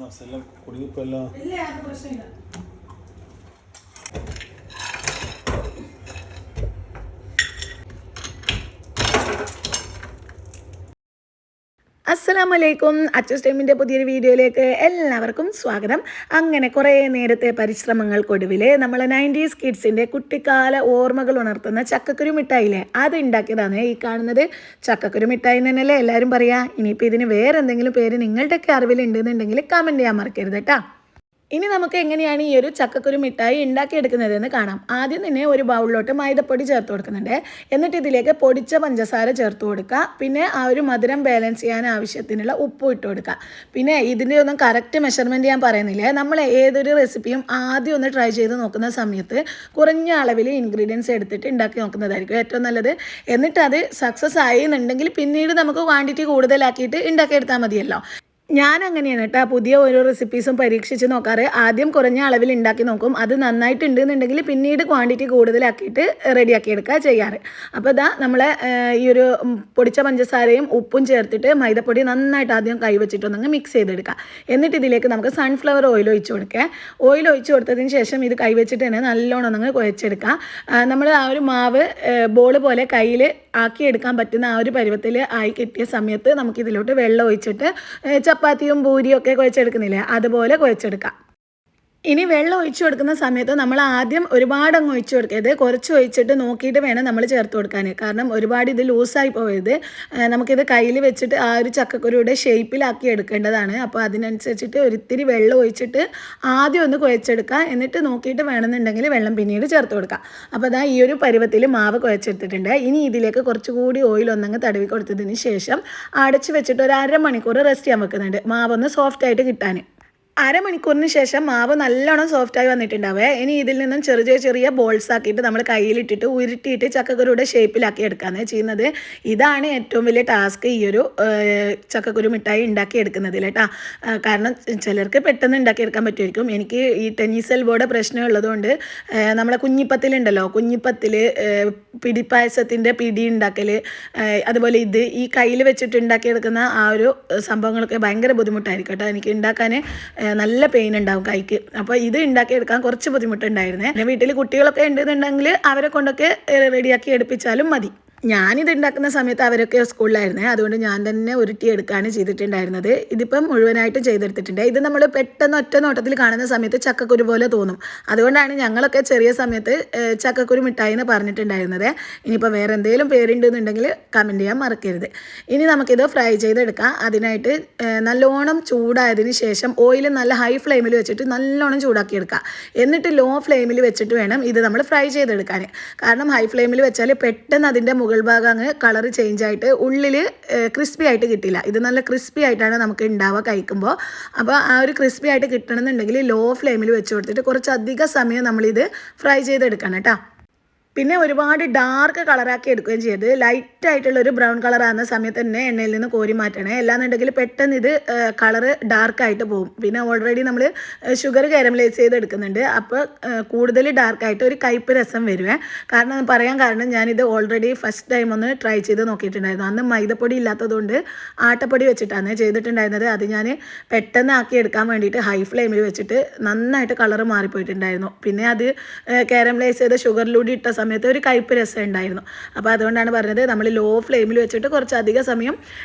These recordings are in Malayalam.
മസാല കുടിയപ്പല്ലോ ഇല്ല അത് പ്രശ്നമില്ല. അസ്സലാമലൈക്കും. അച്ചൂസ് ടൈമിൻ്റെ പുതിയൊരു വീഡിയോയിലേക്ക് എല്ലാവർക്കും സ്വാഗതം. അങ്ങനെ കുറേ നേരത്തെ പരിശ്രമങ്ങൾക്കൊടുവിൽ നമ്മൾ 90s കിഡ്സിൻ്റെ കുട്ടിക്കാല ഓർമ്മകൾ ഉണർത്തുന്ന ചക്കക്കുരു മിഠായില്ലേ, അത് ഉണ്ടാക്കിയതാണ് ഈ കാണുന്നത്. ചക്കക്കുരു മിഠായി തന്നെയല്ലേ എല്ലാവരും പറയുക. ഇനിയിപ്പോൾ ഇതിന് വേറെ എന്തെങ്കിലും പേര് നിങ്ങളുടെയൊക്കെ അറിവിലുണ്ടെന്നുണ്ടെങ്കിൽ കമൻറ്റ് ചെയ്യാൻ മറക്കരുത് കേട്ടോ. ഇനി നമുക്ക് എങ്ങനെയാണ് ഈ ഒരു ചക്കക്കുരു മിഠായി ഉണ്ടാക്കിയെടുക്കുന്നതെന്ന് കാണാം. ആദ്യം തന്നെ ഒരു ബൗളിലോട്ട് മൈദപ്പൊടി ചേർത്ത് കൊടുക്കുന്നുണ്ട്. എന്നിട്ട് ഇതിലേക്ക് പൊടിച്ച പഞ്ചസാര ചേർത്ത് കൊടുക്കുക. പിന്നെ ആ ഒരു മധുരം ബാലൻസ് ചെയ്യാൻ ആവശ്യത്തിനുള്ള ഉപ്പും ഇട്ട് കൊടുക്കുക. പിന്നെ ഇതിൻ്റെ ഒന്നും കറക്റ്റ് മെഷർമെൻറ്റ് ഞാൻ പറയുന്നില്ല. നമ്മൾ ഏതൊരു റെസിപ്പിയും ആദ്യം ഒന്ന് ട്രൈ ചെയ്ത് നോക്കുന്ന സമയത്ത് കുറഞ്ഞ അളവിൽ ഇൻഗ്രീഡിയൻസ് എടുത്തിട്ട് ഉണ്ടാക്കി നോക്കുന്നതായിരിക്കും ഏറ്റവും നല്ലത്. എന്നിട്ട് അത് സക്സസ് ആയി എന്നുണ്ടെങ്കിൽ പിന്നീട് നമുക്ക് ക്വാണ്ടിറ്റി കൂടുതലാക്കിയിട്ട് ഉണ്ടാക്കിയെടുത്താൽ മതിയല്ലോ. ഞാൻ അങ്ങനെയാണ് കേട്ടോ പുതിയ ഓരോ റെസിപ്പീസും പരീക്ഷിച്ച് നോക്കാറ്. ആദ്യം കുറഞ്ഞ അളവിൽ ഉണ്ടാക്കി നോക്കും. അത് നന്നായിട്ടുണ്ട് എന്നുണ്ടെങ്കിൽ പിന്നീട് ക്വാണ്ടിറ്റി കൂടുതലാക്കിയിട്ട് റെഡിയാക്കി എടുക്കുക ചെയ്യാറ്. അപ്പോൾ ഇതാ നമ്മൾ ഈ ഒരു പൊടിച്ച പഞ്ചസാരയും ഉപ്പും ചേർത്തിട്ട് മൈദപ്പൊടി നന്നായിട്ട് ആദ്യം കൈവച്ചിട്ടൊന്നങ്ങ് മിക്സ് ചെയ്തെടുക്കുക. എന്നിട്ട് ഇതിലേക്ക് നമുക്ക് സൺഫ്ലവർ ഓയിൽ ഒഴിച്ച് കൊടുക്കുക. ഓയിൽ ഒഴിച്ച് കൊടുത്തതിന് ശേഷം ഇത് കൈവച്ചിട്ട് തന്നെ നല്ലോണം ഒന്നങ്ങ് കുഴച്ചെടുക്കുക. നമ്മൾ ആ ഒരു മാവ് ബോൾ പോലെ കയ്യിൽ ആക്കിയെടുക്കാൻ പറ്റുന്ന ആ ഒരു പരുവത്തിൽ ആയി കിട്ടിയ സമയത്ത് നമുക്കിതിലോട്ട് വെള്ളം ഒഴിച്ചിട്ട് ചപ്പാത്തിയും പൂരിയും ഒക്കെ കുഴച്ചെടുക്കുന്നില്ലേ, അതുപോലെ കുഴച്ചെടുക്കാം. ഇനി വെള്ളം ഒഴിച്ചു കൊടുക്കുന്ന സമയത്ത് നമ്മൾ ആദ്യം ഒരുപാട് അങ്ങ് ഒഴിച്ചു കൊടുക്കരുത്. കുറച്ച് ഒഴിച്ചിട്ട് നോക്കിയിട്ട് വേണം നമ്മൾ ചേർത്ത് കൊടുക്കാൻ. കാരണം ഒരുപാട് ഇത് ലൂസായി പോയത്. നമുക്കിത് കയ്യിൽ വെച്ചിട്ട് ആ ഒരു ചക്കക്കുരുയുടെ ഷേപ്പിലാക്കി എടുക്കേണ്ടതാണ്. അപ്പോൾ അതിനനുസരിച്ചിട്ട് ഒരിത്തിരി വെള്ളം ഒഴിച്ചിട്ട് ആദ്യം ഒന്ന് കുഴച്ചെടുക്കുക. എന്നിട്ട് നോക്കിയിട്ട് വേണമെന്നുണ്ടെങ്കിൽ വെള്ളം പിന്നീട് ചേർത്ത് കൊടുക്കുക. അപ്പോൾ അതാ ഈ ഒരു പരുവത്തിൽ മാവ് കുഴച്ചെടുത്തിട്ടുണ്ട്. ഇനി ഇതിലേക്ക് കുറച്ചുകൂടി ഓയിൽ ഒന്നങ്ങ് തടവി കൊടുത്തതിന് ശേഷം അടച്ച് വെച്ചിട്ട് ഒരു അരമണിക്കൂർ റെസ്റ്റ് ചെയ്യാൻ വെക്കുന്നുണ്ട്, മാവൊന്ന് സോഫ്റ്റായിട്ട് കിട്ടാൻ. അരമണിക്കൂറിന് ശേഷം മാവ് നല്ലോണം സോഫ്റ്റായി വന്നിട്ടുണ്ടാവേ. ഇനി ഇതിൽ നിന്നും ചെറിയ ചെറിയ ബോൾസ് ആക്കിയിട്ട് നമ്മൾ കയ്യിലിട്ടിട്ട് ഉരുട്ടിയിട്ട് ചക്കക്കുരുയുടെ ഷേപ്പിലാക്കി എടുക്കുകയാണ് ചെയ്യുന്നത്. ഇതാണ് ഏറ്റവും വലിയ ടാസ്ക് ഈ ഒരു ചക്കക്കുരു മിഠായി ഉണ്ടാക്കിയെടുക്കുന്നതിൽ കേട്ടോ. കാരണം ചിലർക്ക് പെട്ടെന്ന് ഉണ്ടാക്കിയെടുക്കാൻ പറ്റുമായിരിക്കും. എനിക്ക് ഈ ടെന്നീസ് എൽബോയുടെ പ്രശ്നം ഉള്ളതുകൊണ്ട് നമ്മളെ കുഞ്ഞിപ്പത്തിലുണ്ടല്ലോ, കുഞ്ഞിപ്പത്തിൽ പിടിപ്പായസത്തിൻ്റെ പിടി ഉണ്ടാക്കൽ, അതുപോലെ ഇത് ഈ കയ്യിൽ വെച്ചിട്ട് ഉണ്ടാക്കിയെടുക്കുന്ന ആ ഒരു സംഭവങ്ങളൊക്കെ ഭയങ്കര ബുദ്ധിമുട്ടായിരിക്കും കേട്ടോ. എനിക്ക് ഉണ്ടാക്കാൻ നല്ല പെയിൻ ഉണ്ടാവും കൈക്ക്. അപ്പോൾ ഇത് ഉണ്ടാക്കിയെടുക്കാൻ കുറച്ച് ബുദ്ധിമുട്ടുണ്ടായിരുന്നേ. പിന്നെ വീട്ടിൽ കുട്ടികളൊക്കെ ഉണ്ടെന്നുണ്ടെങ്കിൽ അവരെ കൊണ്ടൊക്കെ റെഡിയാക്കി എടുപ്പിച്ചാലും മതി. ഞാനിത് ഉണ്ടാക്കുന്ന സമയത്ത് അവരൊക്കെ സ്കൂളിലായിരുന്നേ, അതുകൊണ്ട് ഞാൻ തന്നെ ഉരുട്ടിയെടുക്കുകയാണ് ചെയ്തിട്ടുണ്ടായിരുന്നത്. ഇതിപ്പം മുഴുവനായിട്ട് ചെയ്തെടുത്തിട്ടുണ്ട്. ഇത് നമ്മൾ പെട്ടെന്ന് ഒറ്റ നോട്ടത്തിൽ കാണുന്ന സമയത്ത് ചക്കക്കുരു പോലെ തോന്നും. അതുകൊണ്ടാണ് ഞങ്ങളൊക്കെ ചെറിയ സമയത്ത് ചക്കക്കുരു മിഠായി എന്ന് പറഞ്ഞിട്ടുണ്ടായിരുന്നത്. ഇനിയിപ്പോൾ വേറെ എന്തെങ്കിലും പേരുണ്ടെന്നുണ്ടെങ്കിൽ കമൻറ്റ് ചെയ്യാൻ മറക്കരുത്. ഇനി നമുക്കിത് ഫ്രൈ ചെയ്തെടുക്കാം. അതിനായിട്ട് നല്ലോണം ചൂടായതിന് ശേഷം ഓയിൽ നല്ല ഹൈ ഫ്ലെയിമിൽ വെച്ചിട്ട് നല്ലോണം ചൂടാക്കിയെടുക്കുക. എന്നിട്ട് ലോ ഫ്ലെയിമിൽ വെച്ചിട്ട് വേണം ഇത് നമ്മൾ ഫ്രൈ ചെയ്തെടുക്കാൻ. കാരണം ഹൈ ഫ്ലെയിമിൽ വെച്ചാൽ പെട്ടെന്ന് അതിൻ്റെ മുകൾ ഭാഗം അങ്ങ് കളർ ചേഞ്ച് ആയിട്ട് ഉള്ളിൽ ക്രിസ്പി ആയിട്ട് കിട്ടില്ല. ഇത് നല്ല ക്രിസ്പി ആയിട്ടാണ് നമുക്ക് ഉണ്ടാവുക കഴിക്കുമ്പോൾ. അപ്പോൾ ആ ഒരു ക്രിസ്പി ആയിട്ട് കിട്ടണമെന്നുണ്ടെങ്കിൽ ലോ ഫ്ലെയിമിൽ വെച്ച് കൊടുത്തിട്ട് കുറച്ചധികം സമയം നമ്മളിത് ഫ്രൈ ചെയ്തെടുക്കണം കേട്ടോ. പിന്നെ ഒരുപാട് ഡാർക്ക് കളറാക്കി എടുക്കുകയും ചെയ്ത് ലൈറ്റായിട്ടുള്ളൊരു ബ്രൗൺ കളറാകുന്ന സമയത്ത് തന്നെ എണ്ണയിൽ നിന്ന് കോരി മാറ്റണേ. അല്ലാന്നുണ്ടെങ്കിൽ പെട്ടെന്ന് ഇത് കളറ് ഡാർക്കായിട്ട് പോകും. പിന്നെ ഓൾറെഡി നമ്മൾ ഷുഗർ കാരമലൈസ് ചെയ്ത് എടുക്കുന്നുണ്ട്. അപ്പോൾ കൂടുതൽ ഡാർക്കായിട്ട് ഒരു കയ്പ്പ് രസം വരുവേ. കാരണം കാരണം ഞാനിത് ഓൾറെഡി ഫസ്റ്റ് ടൈം ഒന്ന് ട്രൈ ചെയ്ത് നോക്കിയിട്ടുണ്ടായിരുന്നു. അന്ന് മൈദപ്പൊടി ഇല്ലാത്തതുകൊണ്ട് ആട്ടപ്പൊടി വെച്ചിട്ടാണ് ചെയ്തിട്ടുണ്ടായിരുന്നത്. അത് ഞാൻ പെട്ടെന്ന് ആക്കി എടുക്കാൻ വേണ്ടിയിട്ട് ഹൈ ഫ്ലെയിമിൽ വെച്ചിട്ട് നന്നായിട്ട് കളറ് മാറിപ്പോയിട്ടുണ്ടായിരുന്നു. പിന്നെ അത് കാരമലൈസ് ചെയ്ത് ഷുഗറിലൂടെ ഇട്ട സമയത്ത് ഒരു കയ്പ്പ് രസം ഉണ്ടായിരുന്നു. അപ്പോൾ അതുകൊണ്ടാണ് പറഞ്ഞത് നമ്മൾ ലോ ഫ്ലെയിമിൽ വെച്ചിട്ട് കുറച്ചധികം സമയം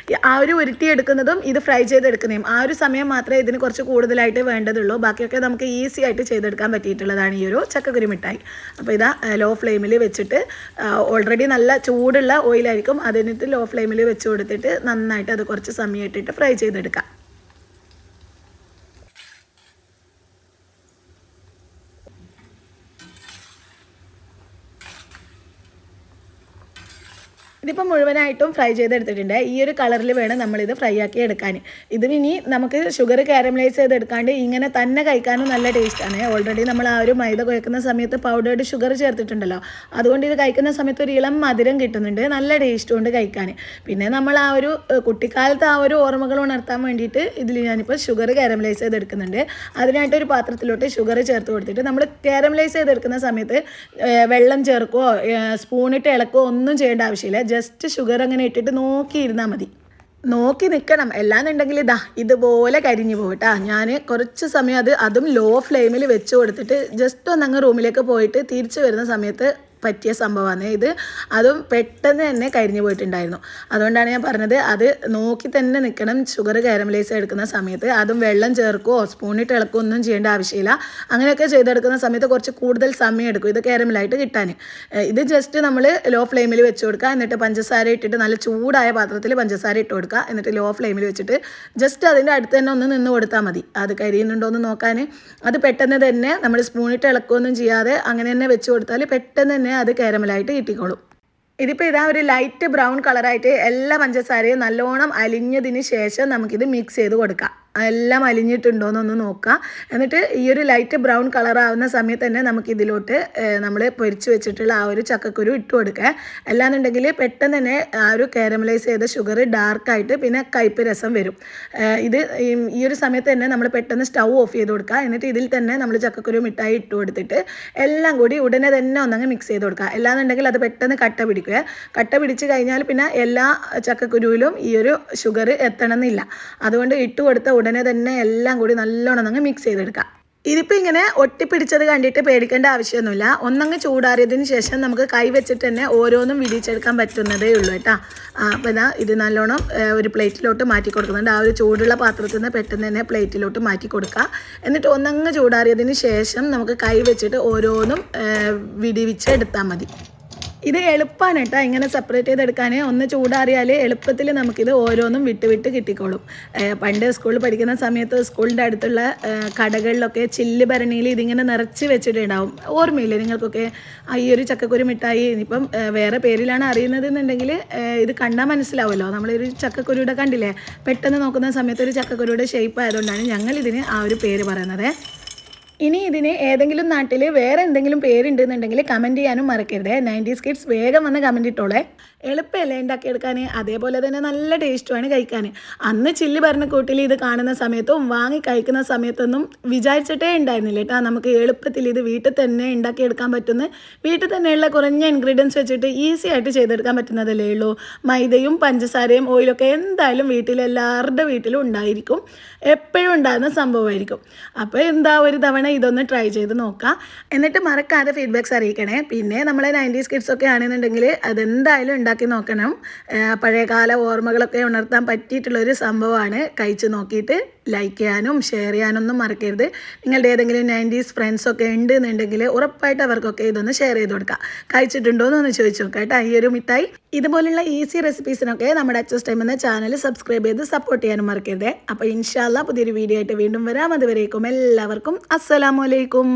ആ ഒരു ഉരുട്ടിയെടുക്കുന്നതും ഇത് ഫ്രൈ ചെയ്തെടുക്കുന്നതും ആ ഒരു സമയം മാത്രമേ ഇതിന് കുറച്ച് കൂടുതലായിട്ട് വേണ്ടതുള്ളൂ. ബാക്കിയൊക്കെ നമുക്ക് ഈസി ആയിട്ട് ചെയ്തെടുക്കാൻ പറ്റിയിട്ടുള്ളതാണ് ഈ ഒരു ചക്കക്കുരു മിഠായി. അപ്പോൾ ഇതാ ലോ ഫ്ലെയിമിൽ വെച്ചിട്ട് ഓൾറെഡി നല്ല ചൂടുള്ള ഓയിലായിരിക്കും, അതിനിട്ട് ലോ ഫ്ലെയിമിൽ വെച്ച് കൊടുത്തിട്ട് നന്നായിട്ട് അത് കുറച്ച് സമയം ഇട്ടിട്ട് ഫ്രൈ ചെയ്തെടുക്കാം. ഇതിപ്പോൾ മുഴുവനായിട്ടും ഫ്രൈ ചെയ്തെടുത്തിട്ടുണ്ട്. ഈ ഒരു കളറിൽ വേണം നമ്മളിത് ഫ്രൈ ആക്കി എടുക്കാൻ. ഇതിനി നമുക്ക് ഷുഗർ കാരമലൈസ് ചെയ്തെടുക്കാണ്ട് ഇങ്ങനെ തന്നെ കഴിക്കാനും നല്ല ടേസ്റ്റാണ്. ഓൾറെഡി നമ്മൾ ആ ഒരു മൈദ കുഴക്കുന്ന സമയത്ത് പൗഡേർഡ് ഷുഗർ ചേർത്തിട്ടുണ്ടല്ലോ, അതുകൊണ്ട് ഇത് കഴിക്കുന്ന സമയത്ത് ഒരു ഇളം മധുരം കിട്ടുന്നുണ്ട്, നല്ല ടേസ്റ്റ് കൊണ്ട് കഴിക്കാൻ. പിന്നെ നമ്മൾ ആ ഒരു കുട്ടിക്കാലത്ത് ആ ഒരു ഓർമ്മകൾ ഉണർത്താൻ വേണ്ടിയിട്ട് ഇതിൽ ഞാനിപ്പോൾ ഷുഗർ കാരമലൈസ് ചെയ്തെടുക്കുന്നുണ്ട്. അതിനായിട്ടൊരു പാത്രത്തിലോട്ട് ഷുഗർ ചേർത്ത് കൊടുത്തിട്ട് നമ്മൾ കാരമലൈസ് ചെയ്തെടുക്കുന്ന സമയത്ത് വെള്ളം ചേർക്കുകയോ സ്പൂണിട്ട് ഇളക്കുകയോ ഒന്നും ചെയ്യേണ്ട ആവശ്യമില്ല. ജസ്റ്റ് ഷുഗർ അങ്ങനെ ഇട്ടിട്ട് നോക്കിയിരുന്നാൽ മതി. നോക്കി നിൽക്കണം. അല്ലാന്നുണ്ടെങ്കിൽ ഇതാ ഇതുപോലെ കരിഞ്ഞു പോകട്ടാ. ഞാൻ കുറച്ച് സമയം അതും ലോ ഫ്ലെയിമിൽ വെച്ച് കൊടുത്തിട്ട് ജസ്റ്റ് ഒന്നങ്ങ് റൂമിലേക്ക് പോയിട്ട് തിരിച്ചു വരുന്ന സമയത്ത് പറ്റിയ സംഭവമാണ് ഇത്. അതും പെട്ടെന്ന് തന്നെ കരിഞ്ഞു പോയിട്ടുണ്ടായിരുന്നു. അതുകൊണ്ടാണ് ഞാൻ പറഞ്ഞത് അത് നോക്കി തന്നെ നിൽക്കണം ഷുഗർ കാരമലൈസ് എടുക്കുന്ന സമയത്ത്. അതും വെള്ളം ചേർക്കുകയോ സ്പൂണിട്ട് ഇളക്കുകയോ ഒന്നും ചെയ്യേണ്ട ആവശ്യമില്ല. അങ്ങനെയൊക്കെ ചെയ്തെടുക്കുന്ന സമയത്ത് കുറച്ച് കൂടുതൽ സമയം എടുക്കും ഇത് കാരമലായിട്ട് കിട്ടാൻ. ഇത് ജസ്റ്റ് നമ്മൾ ലോ ഫ്ലെയിമിൽ വെച്ച് കൊടുക്കുക. എന്നിട്ട് പഞ്ചസാര ഇട്ടിട്ട് നല്ല ചൂടായ പാത്രത്തിൽ പഞ്ചസാര ഇട്ട് കൊടുക്കുക. എന്നിട്ട് ലോ ഫ്ലെയിമിൽ വെച്ചിട്ട് ജസ്റ്റ് അതിൻ്റെ അടുത്ത് തന്നെ ഒന്ന് നിന്ന് കൊടുത്താൽ മതി അത് കരിയുന്നുണ്ടോ എന്ന് നോക്കാൻ. അത് പെട്ടെന്ന് തന്നെ നമ്മൾ സ്പൂണിട്ട് ഇളക്കുകയൊന്നും ചെയ്യാതെ അങ്ങനെ തന്നെ വെച്ച് കൊടുത്താൽ പെട്ടെന്ന് തന്നെ അത് കാരമലായിട്ട് കിട്ടിക്കോളും. ഇതിപ്പോൾ ഇതാ ഒരു ലൈറ്റ് ബ്രൗൺ കളറായിട്ട് എല്ലാ പഞ്ചസാരയും നല്ലോണം അലിഞ്ഞതിന് ശേഷം നമുക്കിത് മിക്സ് ചെയ്ത് കൊടുക്കാം. എല്ലാം അലിഞ്ഞിട്ടുണ്ടോ എന്നൊന്ന് നോക്കുക. എന്നിട്ട് ഈ ഒരു ലൈറ്റ് ബ്രൗൺ കളറാവുന്ന സമയത്ത് തന്നെ നമുക്കിതിലോട്ട് നമ്മൾ പൊരിച്ച് വെച്ചിട്ടുള്ള ആ ഒരു ചക്കക്കുരു ഇട്ട് കൊടുക്കുക. അല്ലാന്നുണ്ടെങ്കിൽ പെട്ടെന്ന് തന്നെ ആ ഒരു കാരമലൈസ് ചെയ്ത ഷുഗർ ഡാർക്കായിട്ട് പിന്നെ കയ്പ്പ് രസം വരും. ഇത് ഈ ഒരു സമയത്ത് തന്നെ നമ്മൾ പെട്ടെന്ന് സ്റ്റൗ ഓഫ് ചെയ്ത് കൊടുക്കുക. എന്നിട്ട് ഇതിൽ തന്നെ നമ്മൾ ചക്കക്കുരു മിഠായി ഇട്ട് കൊടുത്തിട്ട് എല്ലാം കൂടി ഉടനെ തന്നെ ഒന്നങ്ങ് മിക്സ് ചെയ്ത് കൊടുക്കുക. അല്ലാന്നുണ്ടെങ്കിൽ അത് പെട്ടെന്ന് കട്ട പിടിക്കുക. കട്ട പിടിച്ച് കഴിഞ്ഞാൽ പിന്നെ എല്ലാ ചക്കക്കുരുവിലും ഈ ഒരു ഷുഗർ എത്തണമെന്നില്ല. അതുകൊണ്ട് ഇട്ട് കൊടുത്ത ഉടനെ തന്നെ എല്ലാം കൂടി നല്ലോണം അങ്ങ് മിക്സ് ചെയ്തെടുക്കാം. ഇതിപ്പോൾ ഇങ്ങനെ ഒട്ടിപ്പിടിച്ചത് കണ്ടിട്ട് പേടിക്കേണ്ട ആവശ്യമൊന്നുമില്ല. ഒന്നങ്ങ് ചൂടാറിയതിന് ശേഷം നമുക്ക് കൈ വെച്ചിട്ട് തന്നെ ഓരോന്നും വിടിച്ചെടുക്കാൻ പറ്റുന്നതേ ഉള്ളൂ കേട്ടോ. അപ്പോൾ ഇതാ ഇത് നല്ലോണം ഒരു പ്ലേറ്റിലോട്ട് മാറ്റി കൊടുക്കുന്നുണ്ട്. ആ ഒരു ചൂടുള്ള പാത്രത്തിൽ നിന്ന് പെട്ടെന്ന് തന്നെ പ്ലേറ്റിലോട്ട് മാറ്റി കൊടുക്കുക. എന്നിട്ട് ഒന്നങ്ങ് ചൂടാറിയതിന് ശേഷം നമുക്ക് കൈ വെച്ചിട്ട് ഓരോന്നും വിടിവിച്ചെടുത്താൽ മതി. ഇത് എളുപ്പമാണ് കേട്ടോ ഇങ്ങനെ സെപ്പറേറ്റ് ചെയ്തെടുക്കാൻ. ഒന്ന് ചൂടാറിയാൽ എളുപ്പത്തിൽ നമുക്കിത് ഓരോന്നും വിട്ട് കിട്ടിക്കോളും. പണ്ട് സ്കൂളിൽ പഠിക്കുന്ന സമയത്ത് സ്കൂളിൻ്റെ അടുത്തുള്ള കടകളിലൊക്കെ ചില്ല് ഭരണിയിൽ ഇതിങ്ങനെ നിറച്ച് വെച്ചിട്ടുണ്ടാവും. ഓർമ്മയില്ലേ നിങ്ങൾക്കൊക്കെ? ഈ ഒരു ചക്കക്കുരു മിഠായി ഇപ്പം വേറെ പേരിലാണ് അറിയുന്നത് എന്നുണ്ടെങ്കിൽ ഇത് കണ്ടാൽ മനസ്സിലാവുമല്ലോ. നമ്മളൊരു ചക്കക്കുരുയുടെ കണ്ടില്ലേ, പെട്ടെന്ന് നോക്കുന്ന സമയത്ത് ഒരു ചക്കക്കുരുയുടെ ഷേപ്പ് ആയതുകൊണ്ടാണ് ഞങ്ങളിതിന് ആ ഒരു പേര് പറയുന്നത്. ഇനി ഇതിന് ഏതെങ്കിലും നാട്ടിൽ വേറെ എന്തെങ്കിലും പേരുണ്ടെന്നുണ്ടെങ്കിൽ കമൻറ്റ് ചെയ്യാനും മറക്കരുത്. 90s കിഡ്സ് വേഗം വന്ന് കമൻറ്റ് ഇട്ടോളെ. എളുപ്പമല്ലേ ഉണ്ടാക്കിയെടുക്കാൻ, അതേപോലെ തന്നെ നല്ല ടേസ്റ്റുമാണ് കഴിക്കാൻ. അന്ന് ചില്ലി പറഞ്ഞ കൂട്ടിൽ ഇത് കാണുന്ന സമയത്തും വാങ്ങി കഴിക്കുന്ന സമയത്തൊന്നും വിചാരിച്ചിട്ടേ ഉണ്ടായിരുന്നില്ല കേട്ടോ നമുക്ക് എളുപ്പത്തിൽ ഇത് വീട്ടിൽ തന്നെ ഉണ്ടാക്കിയെടുക്കാൻ പറ്റുന്ന, വീട്ടിൽ തന്നെയുള്ള കുറഞ്ഞ ഇൻഗ്രീഡിയൻസ് വെച്ചിട്ട് ഈസി ആയിട്ട് ചെയ്തെടുക്കാൻ പറ്റുന്നതല്ലേ ഉള്ളൂ. മൈദയും പഞ്ചസാരയും ഓയിലൊക്കെ എന്തായാലും വീട്ടിലെല്ലാവരുടെ വീട്ടിലും ഉണ്ടായിരിക്കും, എപ്പോഴും ഉണ്ടാകുന്ന സംഭവമായിരിക്കും. അപ്പോൾ എന്താ ഒരു തവണ ഇതൊന്ന് ട്രൈ ചെയ്ത് നോക്കാം. എന്നിട്ട് മറക്കാതെ ഫീഡ്ബാക്ക്സ് അറിയിക്കണേ. പിന്നെ നമ്മളെ 90s കിഡ്സ് ഒക്കെ ആണെന്നുണ്ടെങ്കിൽ അതെന്തായാലും ഉണ്ടാക്കി നോക്കണം. പഴയകാല ഓർമ്മകളൊക്കെ ഉണർത്താൻ പറ്റിയിട്ടുള്ളൊരു സംഭവമാണ്. കഴിച്ച് നോക്കിയിട്ട് ലൈക്ക് ചെയ്യാനും ഷെയർ ചെയ്യാനൊന്നും മറക്കരുത്. നിങ്ങളുടെ ഏതെങ്കിലും 90s ഫ്രണ്ട്സൊക്കെ ഉണ്ട് എന്നുണ്ടെങ്കിൽ ഉറപ്പായിട്ട് അവർക്കൊക്കെ ഇതൊന്ന് ഷെയർ ചെയ്ത് കൊടുക്കുക. കഴിച്ചിട്ടുണ്ടോ എന്നൊന്ന് ചോദിച്ചു നോക്കാം കേട്ടോ ഈ ഒരു മിഠായി. ഇതുപോലുള്ള ഈസി റെസിപ്പീസിനൊക്കെ നമ്മുടെ അച്ചസ് ടൈം എന്ന ചാനൽ സബ്സ്ക്രൈബ് ചെയ്ത് സപ്പോർട്ട് ചെയ്യാനും മറക്കരുത്. അപ്പോൾ ഇൻഷാ അല്ലാ പുതിയൊരു വീഡിയോ ആയിട്ട് വീണ്ടും വരാം. അതുവരേക്കും എല്ലാവർക്കും അസ്സലാമു അലൈക്കും.